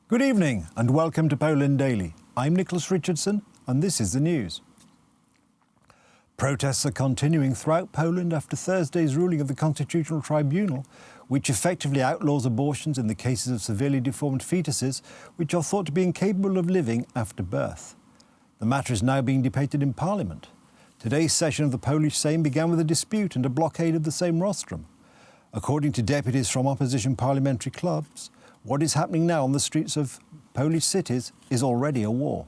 Good evening and welcome to Poland Daily. I'm Nicholas Richardson and this is the news. Protests are continuing throughout Poland after Thursday's ruling of the Constitutional Tribunal, which effectively outlaws abortions in the cases of severely deformed fetuses, which are thought to be incapable of living after birth. The matter is now being debated in Parliament. Today's session of the Polish Sejm began with a dispute and a blockade of the same rostrum. According to deputies from opposition parliamentary clubs, what is happening now on the streets of Polish cities is already a war.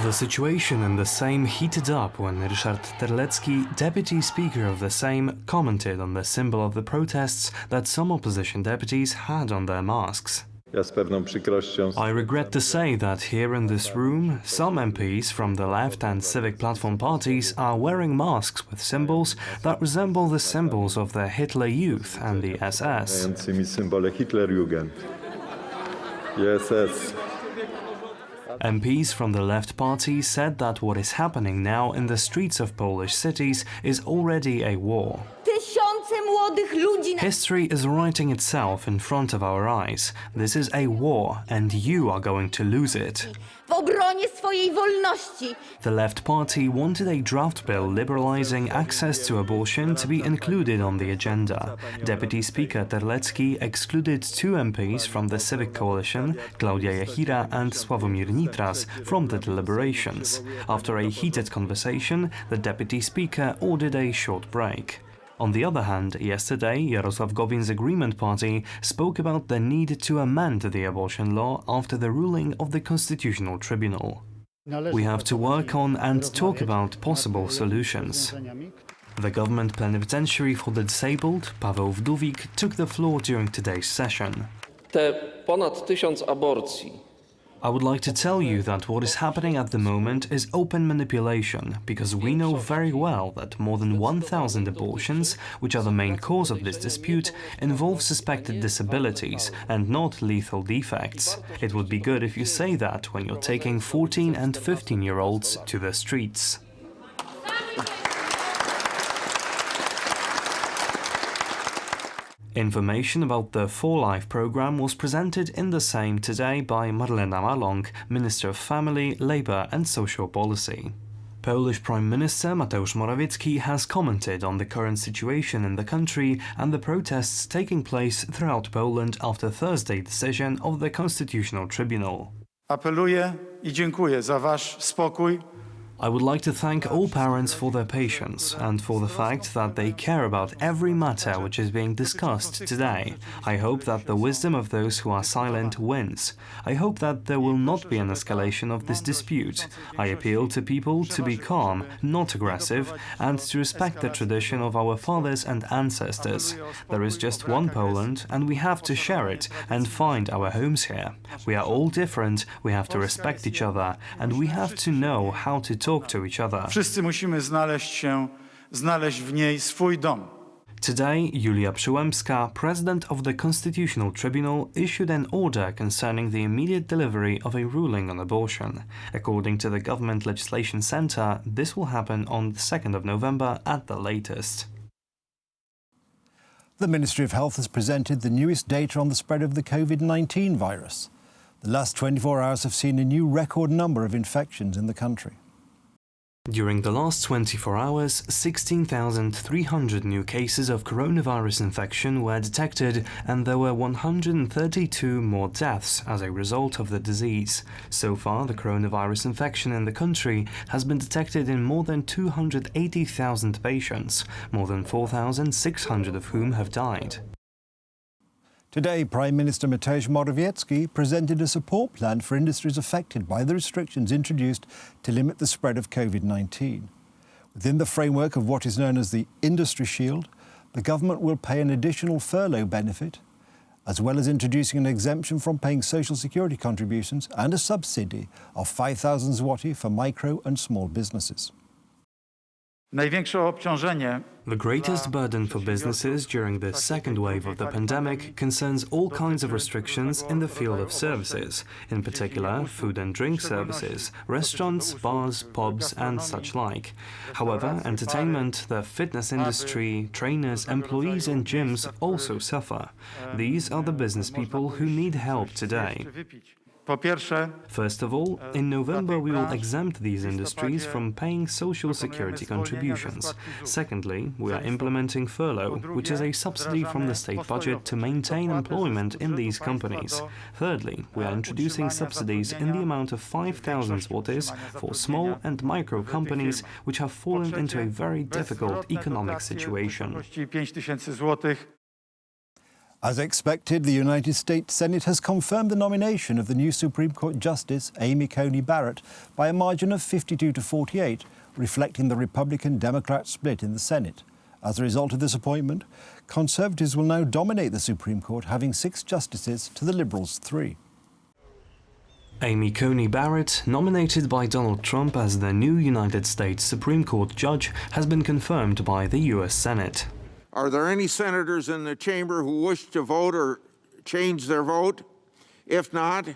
The situation in the Sejm heated up when Ryszard Terlecki, deputy speaker of the Sejm, commented on the symbol of the protests that some opposition deputies had on their masks. I regret to say that here in this room, some MPs from the left and civic platform parties are wearing masks with symbols that resemble the symbols of the Hitler Youth and the SS. MPs from the left party said that what is happening now in the streets of Polish cities is already a war. History is writing itself in front of our eyes. This is a war, and you are going to lose it. The left party wanted a draft bill liberalizing access to abortion to be included on the agenda. Deputy Speaker Terlecki excluded two MPs from the Civic Coalition, Klaudia Jachira and Sławomir Nitras, from the deliberations. After a heated conversation, the Deputy Speaker ordered a short break. On the other hand, yesterday, Jarosław Gowin's Agreement Party spoke about the need to amend the abortion law after the ruling of the Constitutional Tribunal. We have to work on and talk about possible solutions. The government plenipotentiary for the disabled, Paweł Wdówik, took the floor during today's session. Te ponad 1000 aborcji. I would like to tell you that what is happening at the moment is open manipulation, because we know very well that more than 1,000 abortions, which are the main cause of this dispute, involve suspected disabilities and not lethal defects. It would be good if you say that when you're taking 14 and 15-year-olds to the streets. Information about the For Life programme was presented in the Sejm today by Marlena Maląg, Minister of Family, Labour and Social Policy. Polish Prime Minister Mateusz Morawiecki has commented on the current situation in the country and the protests taking place throughout Poland after Thursday's decision of the Constitutional Tribunal. Apeluję I dziękuję za wasz spokój. I would like to thank all parents for their patience and for the fact that they care about every matter which is being discussed today. I hope that the wisdom of those who are silent wins. I hope that there will not be an escalation of this dispute. I appeal to people to be calm, not aggressive, and to respect the tradition of our fathers and ancestors. There is just one Poland, and we have to share it and find our homes here. We are all different, we have to respect each other, and we have to know how to talk to each other. Wszyscy musimy znaleźć w niej swój dom. Today, Julia Przyłębska, president of the Constitutional Tribunal, issued an order concerning the immediate delivery of a ruling on abortion. According to the Government Legislation Centre, this will happen on the 2nd of November at the latest. The Ministry of Health has presented the newest data on the spread of the COVID-19 virus. The last 24 hours have seen a new record number of infections in the country. During the last 24 hours, 16,300 new cases of coronavirus infection were detected and there were 132 more deaths as a result of the disease. So far, the coronavirus infection in the country has been detected in more than 280,000 patients, more than 4,600 of whom have died. Today, Prime Minister Mateusz Morawiecki presented a support plan for industries affected by the restrictions introduced to limit the spread of COVID-19. Within the framework of what is known as the Industry Shield, the government will pay an additional furlough benefit, as well as introducing an exemption from paying social security contributions and a subsidy of 5,000 zloty for micro and small businesses. Największe obciążenie The greatest burden for businesses during the second wave of the pandemic concerns all kinds of restrictions in the field of services, in particular food and drink services, restaurants, bars, pubs and such like. However, entertainment, the fitness industry, trainers, employees in gyms also suffer. These are the business people who need help today. Po pierwsze, First of all, in November we will exempt these industries from paying social security contributions. Secondly, we are implementing furlough, which is a subsidy from the state budget to maintain employment in these companies. Thirdly, we are introducing subsidies in the amount of 5,000 zlotys for small and micro companies which have fallen into a very difficult economic situation. 5,000 zł. As expected, the United States Senate has confirmed the nomination of the new Supreme Court Justice, Amy Coney Barrett, by a margin of 52 to 48, reflecting the Republican-Democrat split in the Senate. As a result of this appointment, Conservatives will now dominate the Supreme Court, having 6 justices to the Liberals' 3. Amy Coney Barrett, nominated by Donald Trump as the new United States Supreme Court judge, has been confirmed by the US Senate. Are there any senators in the chamber who wish to vote or change their vote? If not,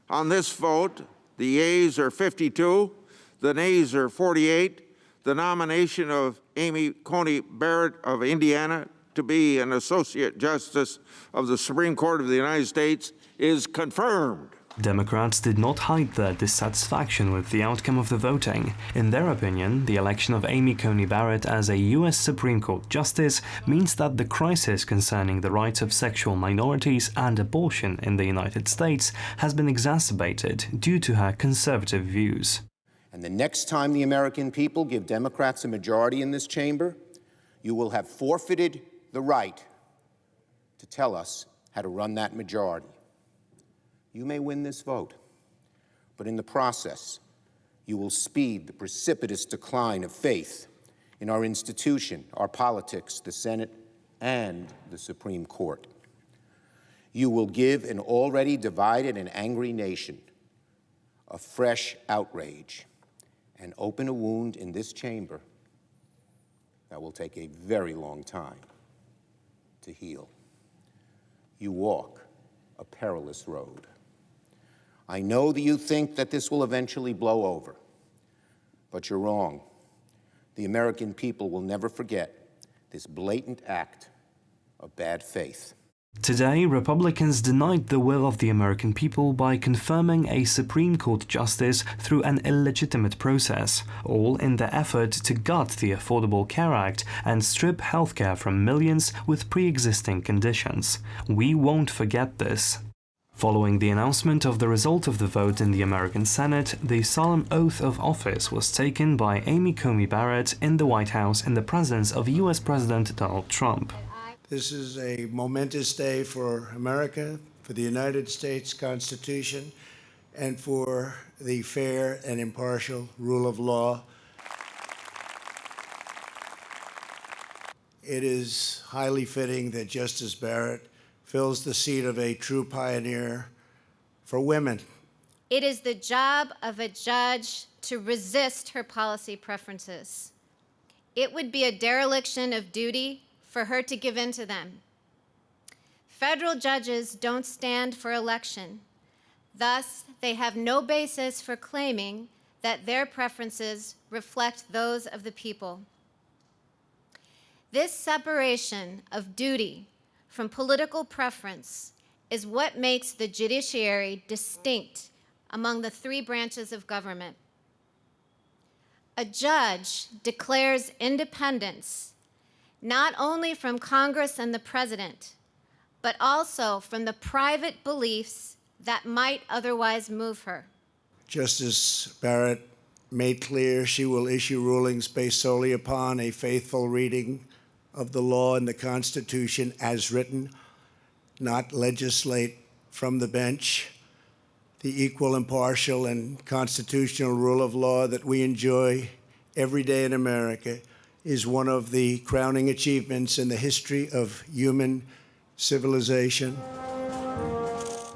on this vote, the yeas are 52, the nays are 48. The nomination of Amy Coney Barrett of Indiana to be an Associate Justice of the Supreme Court of the United States is confirmed. Democrats did not hide their dissatisfaction with the outcome of the voting. In their opinion, the election of Amy Coney Barrett as a US Supreme Court Justice means that the crisis concerning the rights of sexual minorities and abortion in the United States has been exacerbated due to her conservative views. And the next time the American people give Democrats a majority in this chamber, you will have forfeited the right to tell us how to run that majority. You may win this vote, but in the process, you will speed the precipitous decline of faith in our institution, our politics, the Senate, and the Supreme Court. You will give an already divided and angry nation a fresh outrage and open a wound in this chamber that will take a very long time to heal. You walk a perilous road. I know that you think that this will eventually blow over, but you're wrong. The American people will never forget this blatant act of bad faith. Today, Republicans denied the will of the American people by confirming a Supreme Court justice through an illegitimate process, all in the effort to gut the Affordable Care Act and strip healthcare from millions with pre-existing conditions. We won't forget this. Following the announcement of the result of the vote in the American Senate, the solemn oath of office was taken by Amy Coney Barrett in the White House in the presence of US President Donald Trump. This is a momentous day for America, for the United States Constitution, and for the fair and impartial rule of law. It is highly fitting that Justice Barrett fills the seat of a true pioneer for women. It is the job of a judge to resist her policy preferences. It would be a dereliction of duty for her to give in to them. Federal judges don't stand for election. Thus, they have no basis for claiming that their preferences reflect those of the people. This separation of duty from political preference is what makes the judiciary distinct among the 3 branches of government. A judge declares independence not only from Congress and the President, but also from the private beliefs that might otherwise move her. Justice Barrett made clear she will issue rulings based solely upon a faithful reading of the law and the Constitution as written, not legislate from the bench. The equal, impartial, and constitutional rule of law that we enjoy every day in America is one of the crowning achievements in the history of human civilization.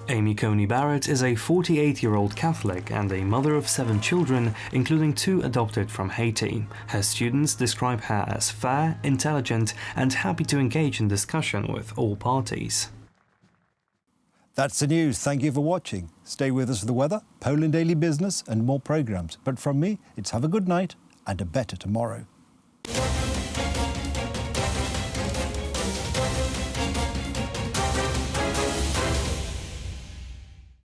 Amy Coney Barrett is a 48-year-old Catholic and a mother of 7 children, including 2 adopted from Haiti. Her students describe her as fair, intelligent, and happy to engage in discussion with all parties. That's the news. Thank you for watching. Stay with us for the weather, Poland Daily Business, and more programmes. But from me, it's have a good night and a better tomorrow.